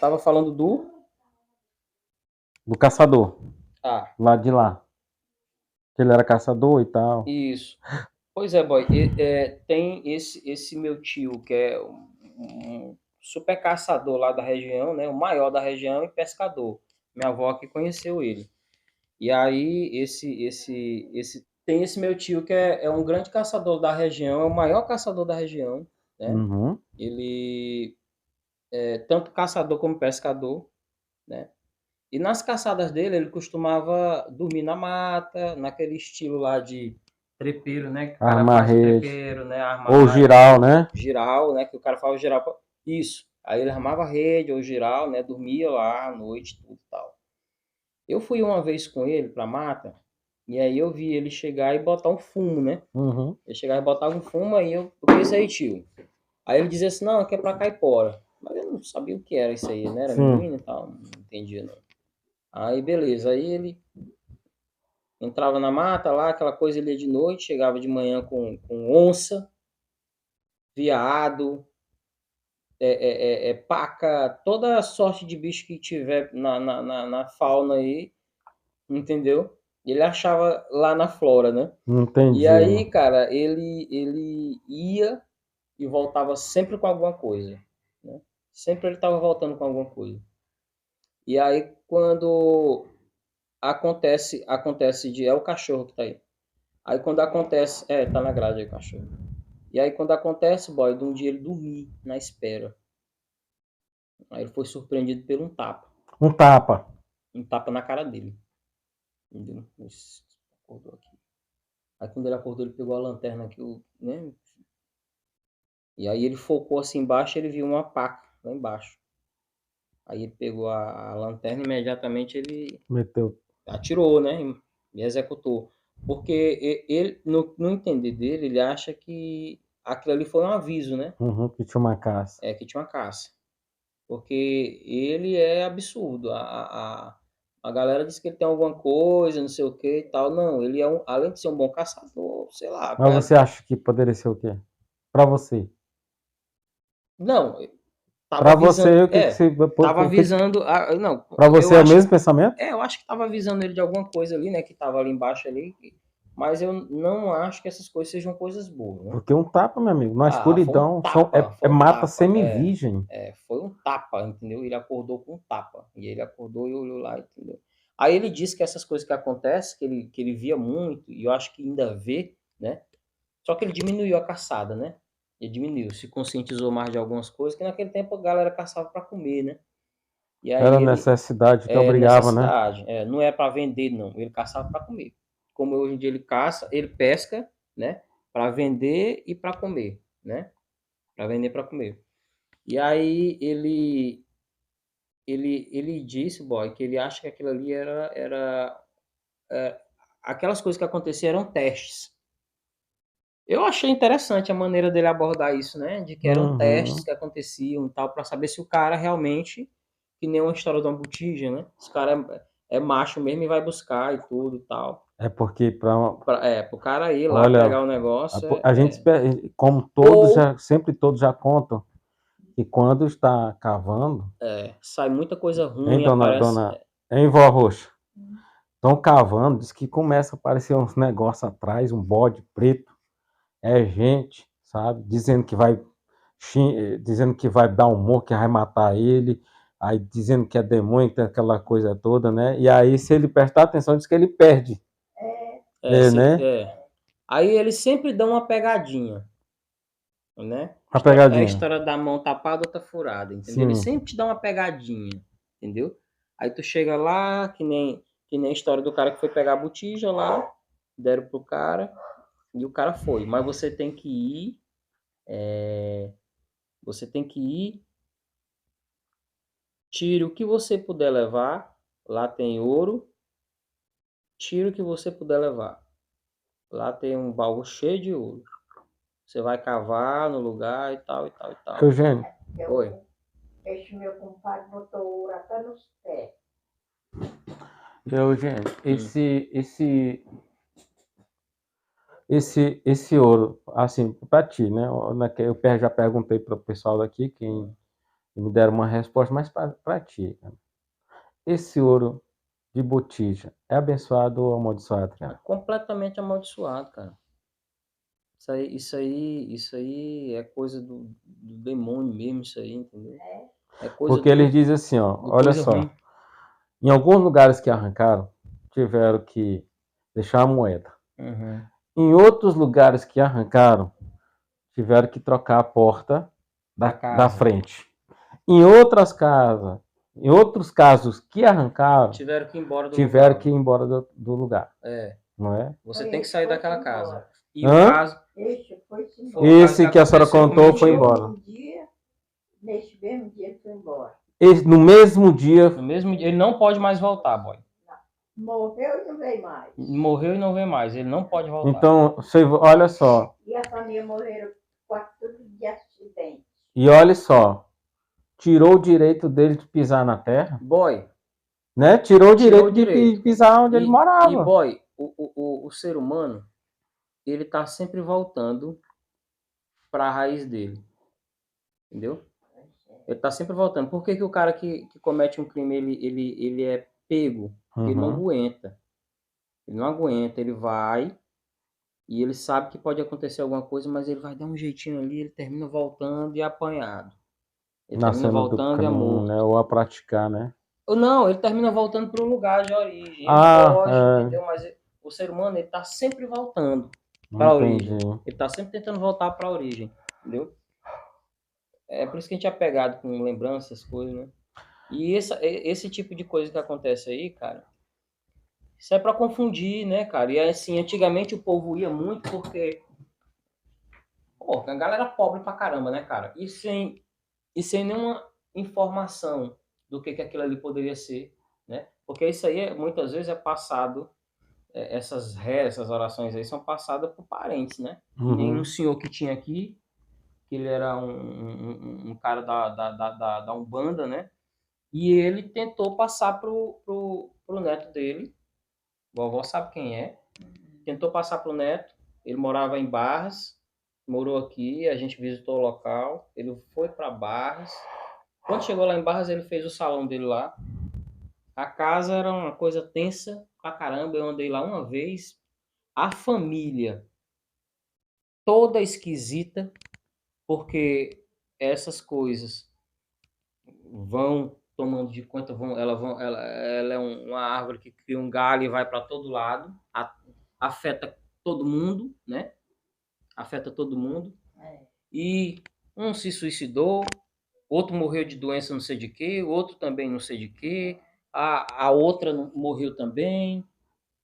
tava falando Do caçador, Ah, lá de lá. Que ele era caçador e tal. isso. Pois é, boy. Tem esse meu tio, que é um super caçador lá da região, né? O maior da região e pescador. Minha avó que conheceu ele. E aí, tem esse meu tio que é um grande caçador da região, é o maior caçador da região, né? Uhum. Ele é tanto caçador como pescador, né? E nas caçadas dele, ele costumava dormir na mata, naquele estilo lá de trepeiro, né? Que o cara Armar faz o rede. trepeiro, né? Ou Armar giral, né? giral, né? Que o cara faz o giral. Isso. Aí ele armava rede ou giral, né? Dormia lá à noite, tudo e tal. Eu fui uma vez com ele pra mata, e aí eu vi ele chegar e botar um fumo, né? Uhum. Ele chegava e botava um fumo, aí eu pensei, tio. Aí ele dizia assim, não, aqui é pra caipora. Mas eu não sabia o que era isso aí, né? Era Sim. menino e tal, não entendia não. Aí beleza, aí ele entrava na mata lá, aquela coisa, ele ia de noite, chegava de manhã com onça, veado, paca, toda sorte de bicho que tiver na fauna aí, entendeu? Ele achava lá na flora, né? E Entendi, aí, mano. cara, ele ia e voltava sempre com alguma coisa, né? Sempre ele estava voltando com alguma coisa. E aí, quando acontece de... É o cachorro que tá aí. Aí quando acontece... tá na grade aí o cachorro. E aí quando acontece, boy, de um dia ele dormir na espera. Aí ele foi surpreendido por um tapa. Um tapa. Um tapa na cara dele. Entendeu? Ixi, acordou aqui. Aí quando ele acordou, ele pegou a lanterna aqui, né? E aí ele focou assim embaixo, ele viu uma paca lá embaixo. Aí ele pegou a lanterna e imediatamente ele Meteu. atirou, né? E executou. Porque ele, no entender dele, ele acha que aquilo ali foi um aviso, né? Uhum, que tinha uma caça. É que tinha uma caça. Porque ele é absurdo. A galera diz que ele tem alguma coisa, não sei o que e tal. Não, ele é além de ser um bom caçador, sei lá. Mas você acha que poderia ser o quê? Pra você. Não, tava Pra visando. você, o que que você. Tava visando. Não, Pra eu você é o acho. mesmo pensamento? Eu acho que tava avisando ele de alguma coisa ali, né? Que tava ali embaixo ali. Mas eu não acho que essas coisas sejam coisas boas, né? Porque um tapa, meu amigo, na Foi um escuridão, tapa, é foi um mata tapa. semi-virgem. Foi um tapa, entendeu? Ele acordou com um tapa. E ele acordou e olhou lá, entendeu? Aí ele disse que essas coisas que acontecem, que ele via muito, e eu acho que ainda vê, né? Só que ele diminuiu a caçada, né? Ele diminuiu, se conscientizou mais de algumas coisas, que naquele tempo a galera caçava para comer, né? E aí Era ele necessidade que obrigava, né? necessidade, não é para vender, não. Ele caçava para comer. Como hoje em dia ele caça, ele pesca, né? Para vender e para comer, né? Para vender para comer. E aí ele disse, boy, que ele acha que aquilo ali aquelas coisas que aconteciam eram testes. Eu achei interessante a maneira dele abordar isso, né? De que eram testes Uhum. que aconteciam e tal, para saber se o cara realmente, que nem uma história de uma botija, né? Esse cara é macho mesmo e vai buscar e tudo e tal. É porque Pro cara ir lá olha, pegar o negócio a gente, como todos ou já, sempre todos já contam, que quando está cavando, sai muita coisa hein, ruim, aparece. dona, hein, vó Roxa? Estão cavando, diz que começa a aparecer uns negócios atrás, um bode preto, é gente, sabe? Dizendo que vai dar um que vai matar ele, aí dizendo que é demônio, tem aquela coisa toda, né? E aí, se ele prestar atenção, diz que ele perde, né? Aí eles sempre dão uma pegadinha, né? A É a pegadinha. história da mão tapada, outra furada, entendeu? Ele Sim. sempre te dá uma pegadinha, entendeu? Aí tu chega lá, que nem a história do cara que foi pegar a botija lá, deram pro cara e o cara foi. Mas você tem que ir, tire o que você puder levar, lá tem ouro, tire o que você puder levar. Lá tem um baú cheio de ouro. Você vai cavar no lugar e tal, e tal, e tal. Eugênio, Oi. Esse meu compadre botou ouro até nos pés. Eugênio, Hum. esse ouro, assim, para ti, né? Eu já perguntei para o pessoal daqui, quem e me deram uma resposta mais para ti, cara. Esse ouro de botija é abençoado ou amaldiçoado, É cara? completamente amaldiçoado, cara. Isso aí é coisa do demônio mesmo, isso aí, entendeu? É coisa Porque eles dizem assim, ó, do olha coisa só, ruim. em alguns lugares que arrancaram, tiveram que deixar a moeda. Uhum. Em outros lugares que arrancaram, tiveram que trocar a porta Da da casa. frente. Em outras casas, em outros casos que arrancaram, Tiveram que ir embora do tiveram lugar. que ir embora do lugar, É, não é? você Foi tem que esse sair foi daquela embora. casa. E o Hã? caso Este foi-se foi embora. o caso Esse que a senhora aconteceu contou foi comigo. embora. Um dia, neste mesmo dia, ele foi embora. No mesmo dia, No mesmo dia, ele não pode mais voltar, boy. Morreu e não veio mais. Morreu e não vê mais, ele não pode voltar. então, olha só, E a família morreram quase tudo de acidente. e olha só, tirou o direito dele de pisar na terra, Boy, né? Tirou o Tirou o direito de direito. pisar onde ele morava. E boy, o ser humano, ele tá sempre voltando para a raiz dele. Entendeu? Ele tá sempre voltando. Por que o cara que comete um crime, ele é pego? Porque ele não Uhum. aguenta. Ele não aguenta, ele vai e ele sabe que pode acontecer alguma coisa, mas ele vai dar um jeitinho ali, ele termina voltando e apanhado. Ele termina Nascendo do voltando e é caminho, morto. né? Ou a praticar, né? Ou não, ele termina voltando para o lugar de origem. Ele Ah, foge, é. entendeu? Mas o ser humano, ele tá sempre voltando para a origem. Entendi. Ele tá sempre tentando voltar para a origem, entendeu? É por isso que a gente é apegado com lembranças, coisas, né? E esse tipo de coisa que acontece aí, cara, isso é para confundir, né, cara? E assim, antigamente o povo ia muito porque, pô, a galera pobre pra caramba, né, cara? E sem nenhuma informação do que aquilo ali poderia ser, né? Porque isso aí muitas vezes é passado, essas orações aí são passadas por parentes, né? Que nem um senhor que tinha aqui, que ele era um cara da Umbanda, né? E ele tentou passar pro neto dele, vovó sabe quem é, tentou passar pro neto, ele morava em Barras, morou aqui, a gente visitou o local, ele foi para Barras. Quando chegou lá em Barras, ele fez o salão dele lá. A casa era uma coisa tensa pra caramba, eu andei lá uma vez. A família toda esquisita, porque essas coisas vão tomando de conta, ela é uma árvore que cria um galho e vai para todo lado, afeta todo mundo, né? Afeta todo mundo. E um se suicidou, outro morreu de doença não sei de quê, outro também não sei de quê, a outra morreu também,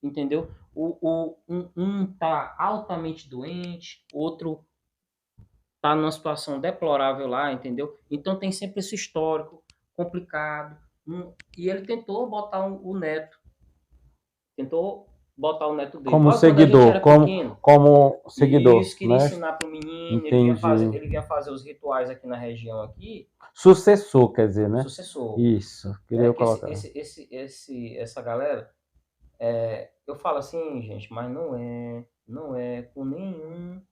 entendeu? Um tá altamente doente, outro tá numa situação deplorável lá, entendeu? Então tem sempre esse histórico complicado. E ele tentou botar o neto, tentou botar o neto dele. Como Olha, quando a gente seguidor, era pequeno, como seguidor, isso, queria né? ensinar pro menino, Entendi. ele vinha fazer os rituais aqui na região aqui, Sucessor, quer dizer, né? sucessor. Isso, queria É eu que colocar. essa galera, eu falo assim, gente, mas não é com nenhum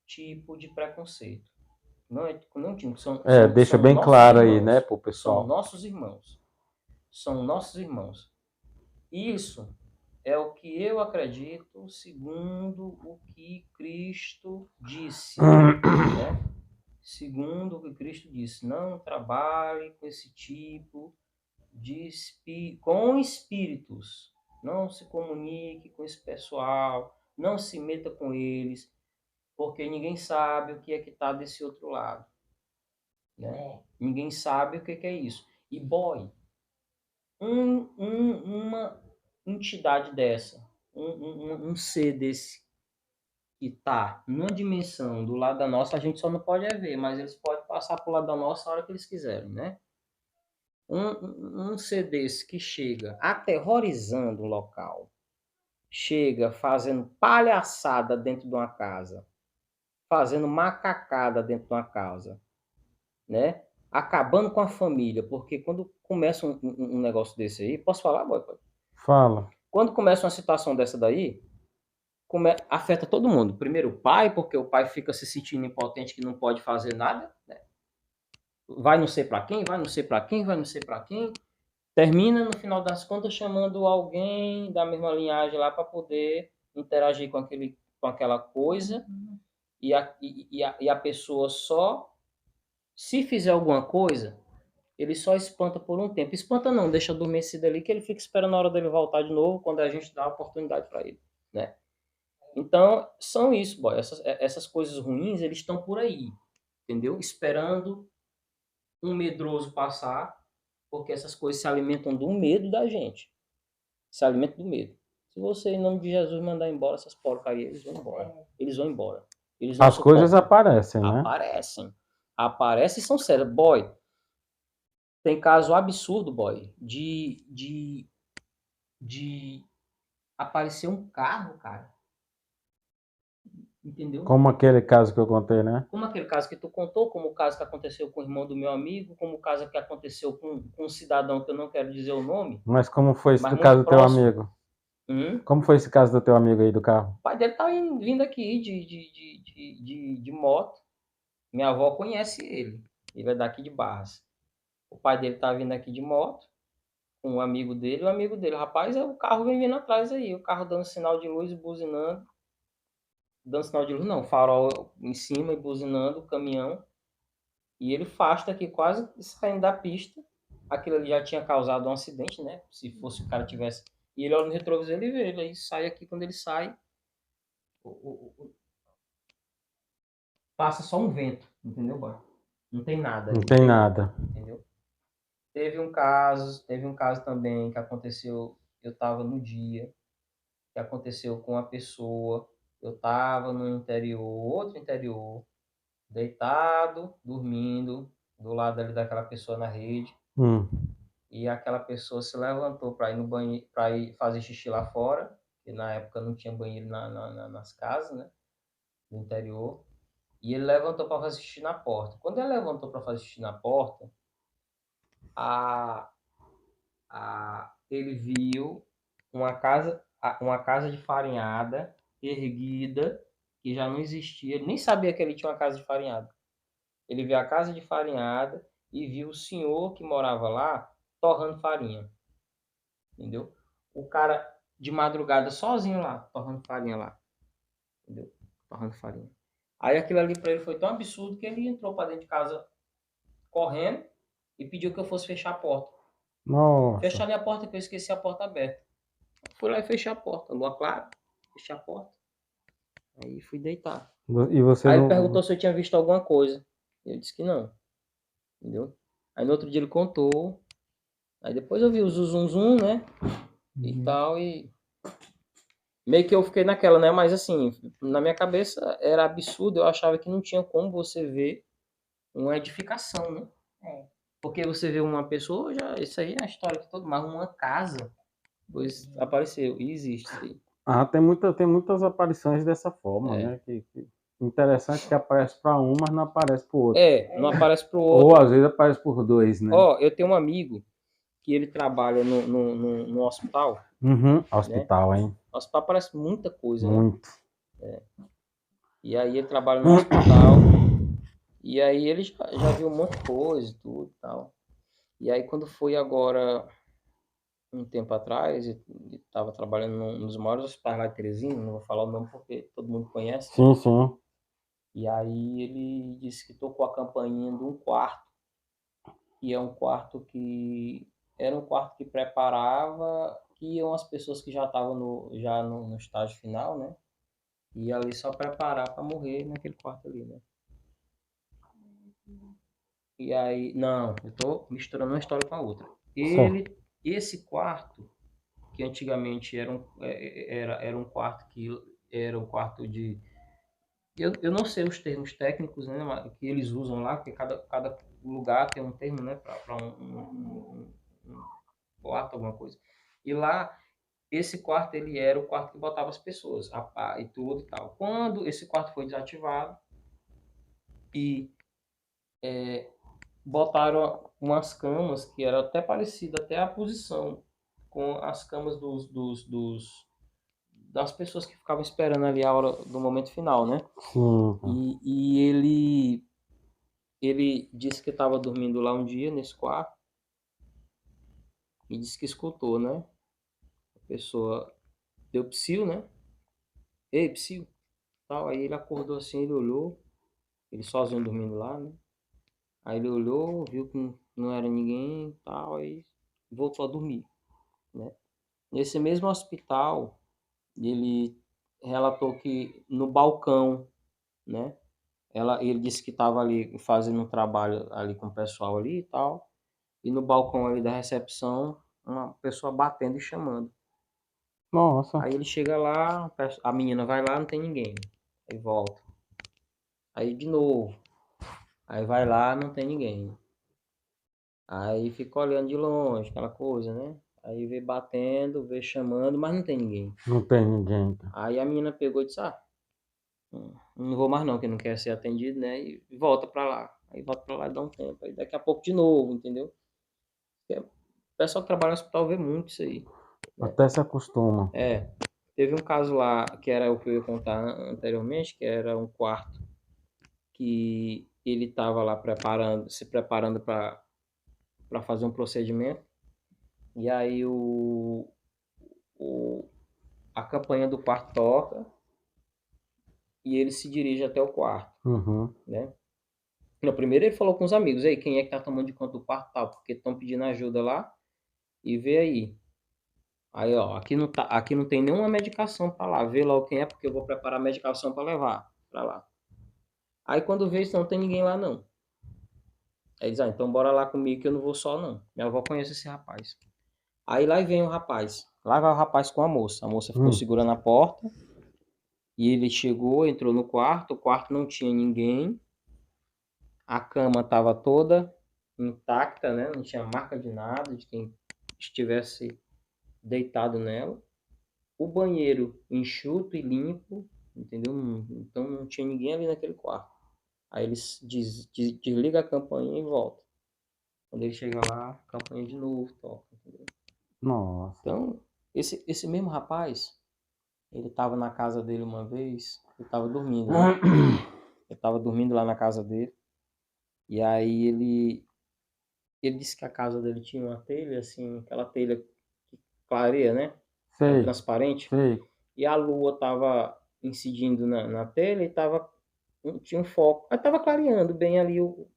tipo de preconceito. Não é com nenhum tipo. Deixa São bem nossos claro aí, né, irmãos. pro São pessoal. nossos irmãos. São nossos irmãos. Isso é o que eu acredito segundo o que Cristo disse, né? Segundo o que Cristo disse, não trabalhe com esse tipo com espíritos. Não se comunique com esse pessoal, não se meta com eles, porque ninguém sabe o que é que está desse outro lado, né? Ninguém sabe o que é isso. E boy, uma entidade dessa, um ser desse que tá numa dimensão do lado da nossa, a gente só não pode ver, mas eles podem passar pro lado da nossa a hora que eles quiserem, né? Um ser desse que chega aterrorizando o local, chega fazendo palhaçada dentro de uma casa, fazendo macacada dentro de uma casa, né? Acabando com a família, porque quando começa um negócio desse aí, posso falar, boy? Fala. Quando começa uma situação dessa daí, afeta todo mundo. Primeiro o pai, porque o pai fica se sentindo impotente que não pode fazer nada, né? vai não sei para quem, vai não sei para quem, vai não sei para quem. Termina, no final das contas, chamando alguém da mesma linhagem lá para poder interagir com aquela coisa e a pessoa só, se fizer alguma coisa, ele só espanta por um tempo. Espanta não, deixa adormecido ali, que ele fica esperando a hora dele voltar de novo, quando a gente dá a oportunidade para ele, né? Então, são isso, boy. Essas coisas ruins, eles estão por aí, entendeu? Esperando um medroso passar, porque essas coisas se alimentam do medo da gente. Se alimentam do medo. Se você, em nome de Jesus, mandar embora essas porcarias, eles vão embora. Eles vão embora. Eles não As coisas suportam. aparecem, né? Aparecem. Aparecem e são sérias. Boy, tem caso absurdo, boy, de aparecer um carro, cara. Entendeu? Como aquele caso que eu contei, né? Como aquele caso que tu contou, como o caso que aconteceu com o irmão do meu amigo, como o caso que aconteceu com um cidadão que eu não quero dizer o nome, Mas como foi esse mas do muito caso do teu próximo. amigo? Como foi esse caso do teu amigo aí do carro? O pai dele tá vindo aqui de moto. Minha avó conhece ele. Ele é daqui de Barras. O pai dele tá vindo aqui de moto com um amigo dele. O amigo dele, rapaz, o carro vem vindo atrás aí. O carro dando sinal de luz e buzinando. Dando sinal de luz, não, farol em cima e buzinando o caminhão. E ele afasta aqui quase saindo da pista. Aquilo ali já tinha causado um acidente, né? Se fosse o cara tivesse. E ele olha no retrovisor e vê. Ele aí sai aqui, quando ele sai, passa só um vento, entendeu, boy? Não tem nada. Não tem nada. Entendeu? Teve um caso também que aconteceu, eu estava no dia, que aconteceu com uma pessoa, eu estava no interior, outro interior, deitado, dormindo, do lado ali daquela pessoa na rede, e aquela pessoa se levantou para ir no banheiro, para ir fazer xixi lá fora, que na época não tinha banheiro nas casas, né, do interior, e ele levantou para fazer xixi na porta. Quando ele levantou para fazer xixi na porta, a ele viu uma casa de farinhada erguida, que já não existia. Ele nem sabia que ele tinha uma casa de farinhada. Ele viu a casa de farinhada e viu o senhor que morava lá torrando farinha. Entendeu? O cara de madrugada sozinho lá, torrando farinha lá. Entendeu? Torrando farinha. Aí aquilo ali para ele foi tão absurdo que ele entrou para dentro de casa correndo e pediu que eu fosse fechar a porta. Nossa. Fecha ali a porta que eu esqueci a porta aberta. Fui lá e fechei a porta. Lua clara, fechei a porta. Aí fui deitar. E você Aí ele não... perguntou se eu tinha visto alguma coisa. Eu disse que não. Entendeu? Aí no outro dia ele contou. Aí depois eu vi o zum, né? E tal. E meio que eu fiquei naquela, né? Mas assim, na minha cabeça era absurdo. Eu achava que não tinha como você ver uma edificação, né? Porque você vê uma pessoa, já, isso aí é a história que todo, mas uma casa, pois apareceu. E existe isso aí. Tem muitas aparições dessa forma, né? Interessante que aparece para um, mas não aparece para o outro. Não aparece pro outro. Ou às vezes aparece por dois, né? Eu tenho um amigo que ele trabalha no hospital. Hospital, né? Hein? No hospital aparece muita coisa, muito. Né? E aí ele trabalha no hospital. E aí ele já viu um monte de coisa e tudo e tal. E aí quando foi agora, um tempo atrás, ele estava trabalhando num dos maiores hospitais lá de Teresina, não vou falar o nome porque todo mundo conhece. Sim. E aí ele disse que tocou a campainha de um quarto. E é um quarto que... Era um quarto que preparava, que iam as pessoas que já estavam no estágio final, né? E ali só preparar para morrer naquele quarto ali, né? E aí... Não, eu tô misturando uma história com a outra. Esse quarto, que antigamente era um quarto que... Era um quarto de... Eu não sei os termos técnicos, né, que eles usam lá, porque cada lugar tem um termo, né, para um quarto, alguma coisa. E lá, esse quarto, ele era o quarto que botava as pessoas, a pá e tudo e tal. Quando esse quarto foi desativado e botaram umas camas que era até parecida, até a posição com as camas das pessoas que ficavam esperando ali a hora do momento final, né? Sim. E ele Ele disse que estava dormindo lá um dia nesse quarto e disse que escutou, né? A pessoa deu psiu, né? Ei, psiu, tal. Aí ele acordou assim, ele olhou, ele sozinho dormindo lá, né? Aí ele olhou, viu que não era ninguém, tal, aí voltou a dormir, né? Nesse mesmo hospital, ele relatou que no balcão, né? Ele disse que estava ali fazendo um trabalho ali com o pessoal ali e tal, e no balcão ali da recepção, uma pessoa batendo e chamando. Nossa. Aí ele chega lá, a menina vai lá, não tem ninguém. Aí volta. Aí de novo. Aí vai lá, não tem ninguém. Aí fica olhando de longe, aquela coisa, né? Aí vê batendo, vê chamando, mas não tem ninguém. Não tem ninguém. Aí a menina pegou e disse, não vou mais não, que não quer ser atendido, né? E volta pra lá. Aí volta pra lá e dá um tempo. Aí daqui a pouco de novo, entendeu? O pessoal que trabalha no hospital vê muito isso aí. Até se acostuma. Teve um caso lá, que era o que eu ia contar anteriormente, que era um quarto que ele estava lá se preparando para fazer um procedimento. E aí a campanha do quarto toca e ele se dirige até o quarto, Uhum. né? No primeiro ele falou com os amigos, aí quem é que tá tomando de conta do quarto tal, porque estão pedindo ajuda lá e vê aí. Aí, ó, aqui não tem nenhuma medicação para lá, vê lá quem é, porque eu vou preparar a medicação para levar para lá. Aí quando vê, não tem ninguém lá não. Aí diz, então bora lá comigo que eu não vou só não. Minha avó conhece esse rapaz. Aí lá vem o rapaz. Lá vai o rapaz com a moça. A moça ficou segurando a porta. E ele chegou, entrou no quarto. O quarto não tinha ninguém. A cama estava toda intacta, né? Não tinha marca de nada, de quem estivesse deitado nela. O banheiro enxuto e limpo, entendeu? Então não tinha ninguém ali naquele quarto. Aí eles desliga a campainha e volta. Quando ele chega lá, a campainha de novo toca, entendeu? Nossa. Então, esse mesmo rapaz, ele estava na casa dele uma vez, ele estava dormindo, né? Ele estava dormindo lá na casa dele. E aí ele disse que a casa dele tinha uma telha, assim, aquela telha que clareia, né? Ela é Sei, transparente. sei. E a lua estava incidindo na telha e tinha um foco. Aí estava clareando bem ali em O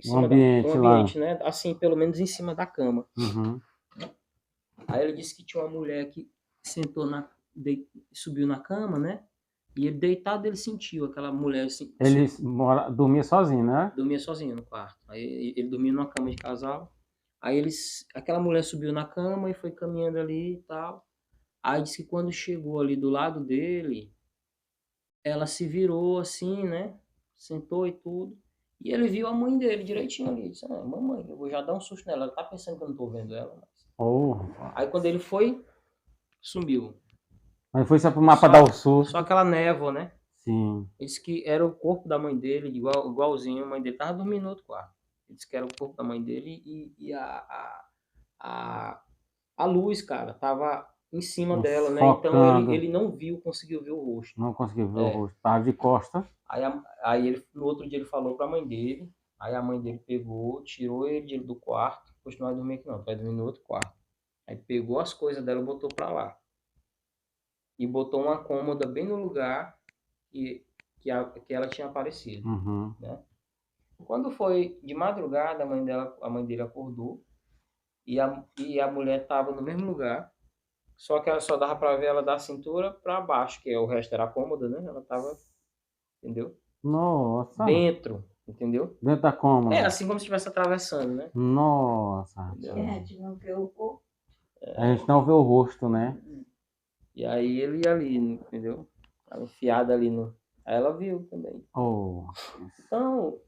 cima do ambiente lá. ambiente, né? Assim, pelo menos em cima da cama. Uhum. Aí ele disse que tinha uma mulher que sentou subiu na cama, né? E ele deitado, ele sentiu aquela mulher assim, Ele dormia sozinho, né? dormia sozinho no quarto. Aí ele dormia numa cama de casal. Aí aquela mulher subiu na cama e foi caminhando ali e tal. Aí disse que quando chegou ali do lado dele, ela se virou assim, né? Sentou e tudo. E ele viu a mãe dele direitinho ali. Disse, mamãe, eu vou já dar um susto nela. Ela tá pensando que eu não tô vendo ela. Oh. Aí quando ele foi, sumiu. Aí foi só pro mapa dar o susto. Só aquela névoa, né? Sim. Ele disse que era o corpo da mãe dele, igualzinho. A mãe dele tava dormindo no outro quarto. Ele disse que era o corpo da mãe dele e a luz, cara, tava em cima dela, né? Então Focando. ele não conseguiu ver o rosto. Não conseguiu ver o rosto. Tava de costa. Aí no outro dia ele falou pra mãe dele. Aí a mãe dele pegou, tirou ele do quarto. Pois não vai dormir aqui não, vai dormir no outro quarto. Aí pegou as coisas dela e botou pra lá. E botou uma cômoda bem no lugar que ela tinha aparecido. Uhum. Né? Quando foi de madrugada, a mãe dele acordou e a mulher estava no mesmo lugar, só que ela só dava para ver ela da cintura para baixo, que o resto era cômoda, né? Ela estava, entendeu? Nossa. Dentro, entendeu? Dentro da cômoda. Assim como se estivesse atravessando, né? Nossa. Que a gente não vê o corpo. A gente não vê o rosto, né? E aí ele ia ali, entendeu? Tava enfiada ali no. Aí ela viu também. Oh. Então,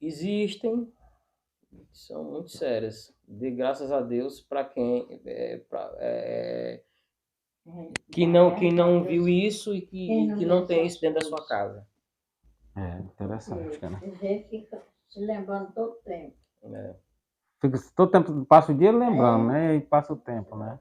existem, são muito sérias. Dê graças a Deus para quem quem não viu isso e que não tem isso dentro da sua casa. É interessante, cara. Você fica se lembrando todo tempo. Fica todo tempo, passa o dia lembrando, né? E passa o tempo, né?